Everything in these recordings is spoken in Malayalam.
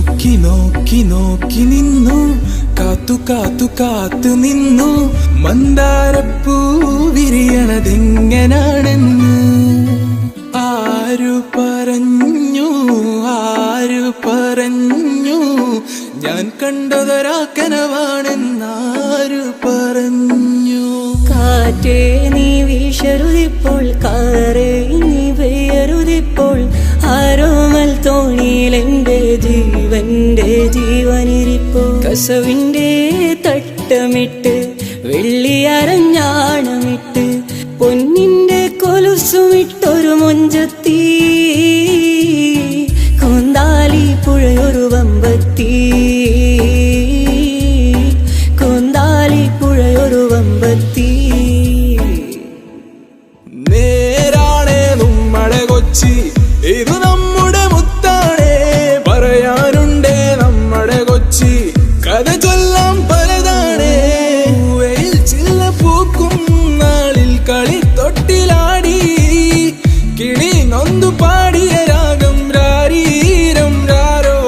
നോക്കി നോക്കി നോക്കി നിന്നു, കാത്തു കാത്തു കാത്തു നിന്നു, മന്ദാരപ്പൂ വിരിയണതെങ്ങനാണെന്ന്. ആരു പറഞ്ഞു ആരു പറഞ്ഞു, ഞാൻ കണ്ടതൊരാ കനവാണെന്നാരു പറഞ്ഞു. കാറ്റേ നീ വീശരുതിപ്പോൾ, കാറേ നീ പെയ്യരുതിപ്പോൾ, ആരോമൽ തോണിയിലെന്റെ ജീവന്റെ ജീവനിരിപ്പോ. കസവിന്റെ തട്ടമിട്ട് വെള്ളിയരഞ്ഞാണമിട്ട്, പൊന്നിന്റെ കൊലുസുമിട്ടൊരു മൊഞ്ചത്തി, കൊന്താലി പുഴയൊരു വമ്പത്തി, കൊന്താലി പുഴയൊരു വമ്പത്തി. നേരാണേ നമ്മുടെ കൊച്ചി, ഇത് നമ്മുടെ മുത്താണേ, പറയാനുണ്ടേ നമ്മുടെ കൊച്ചി, കഥ ചൊല്ലാം പലതാണേ. വെയിൽ ചില്ല പൂക്കും നാളിൽ കളിത്തൊട്ടിലാടി, കിളി നൊന്തു പാടിയ രാഗം രാരീരം രാരോ.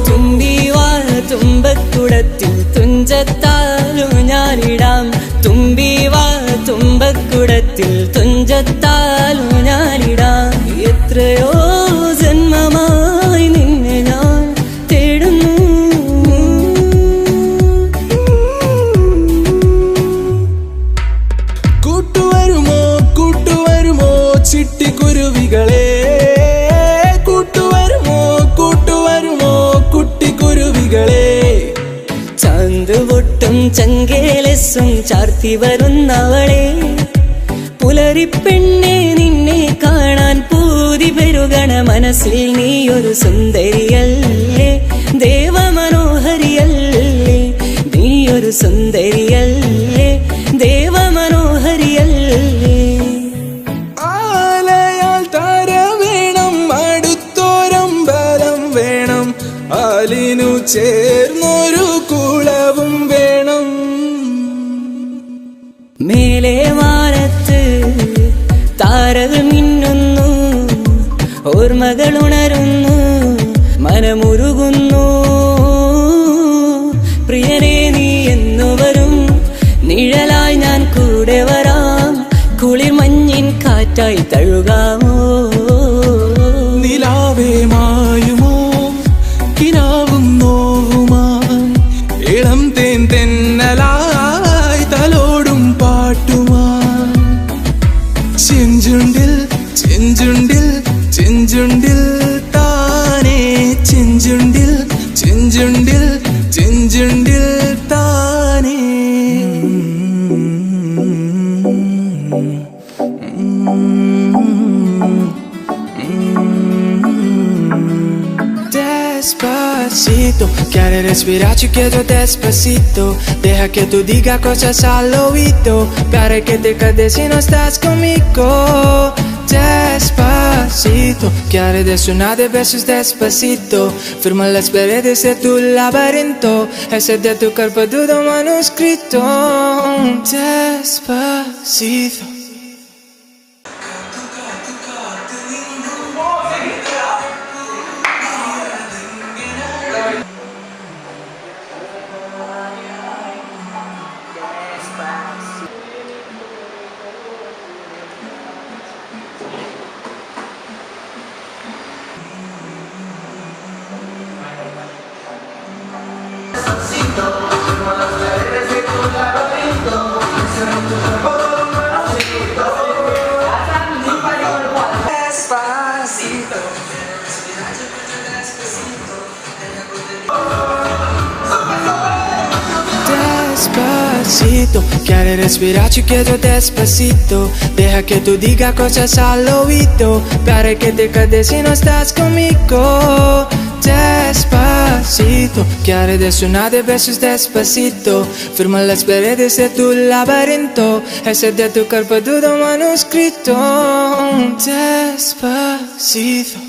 തുമ്പിവാഴ തുമ്പക്കുടത്തിൽ തുഞ്ചത്താലു ഞാനിടാം, തുമ്പിവാഴ തുമ്പക്കുടത്തിൽ തുഞ്ചത്താലു ഞാനിടാം. എത്രയോ ജന്മമായി നിന്നെ ഞാൻ തേടുന്നു. കൂട്ടുവരുമോ കൂട്ടുവരുമോ ചിട്ടിക്കുരുവികളെ, കൂട്ടുവരുമോ കൂട്ടുവരുമോ കുട്ടിക്കുരുവികളെ. ചാന്തുപൊട്ടും ചങ്കേലസും ചാർത്തി വരുന്നവളെ, പുലരിപ്പെണ്ണെ നിന്നെ കാണാൻ പൂതി പെരുകണ മനസ്സിൽ നീയൊരു സുന്ദരിയല്ലേ, ദേവമനോഹരിയല്ലേ, നീയൊരു സുന്ദരിയല്ലേ, ദേവമനോഹരിയല്ലേ. ആലയാൽ താര വേണം, അടുത്തോരമ്പലം വേണം, ആലിനു ചേർന്നൊരു കുളവും വേണം. മേലെ വാനത്ത് താരകൾ മിന്നുന്നു, ഓർമ്മകൾ ഉണരുന്നു, മനമുരുകുന്നു. പ്രിയനേ നീ എന്നു വരും, നിഴലായി ഞാൻ കൂടെ വരാം, കുളിർ മഞ്ഞിൻ കാറ്റായി തഴുകാമോ. നിലാവേ മായുമോ കിനാവും നോവുമാൻ, ഇളം തേൻ തെന്നലായി തലോടും പാട്ടുമാൻ. ചെഞ്ചുണ്ടിൽ ചെഞ്ചുണ്ടിൽ ചെഞ്ചുണ്ടിൽ താനേ, ചെഞ്ചുണ്ടിൽ ചെഞ്ചുണ്ടിൽ ചെഞ്ചുണ്ടിൽ താനേ. Despacito, quiere respirar, ci chiedo despacito. Deja que tú diga cosas al oído, para que te quedes si no estás conmigo. Despacito, quiere desayunar de besos despacito. Firma las paredes de tu laberinto, ese de tu cuerpo todo manuscrito. Despacito. Despacito, quiere respirar, ci chiedo despacito. Deja que tú diga cosas al oído, para que te quedes si no estás conmigo. Despacito, quiere desayunar de besos despacito. Firma las paredes de tu laberinto, ese de tu cuerpo todo manuscrito. Despacito.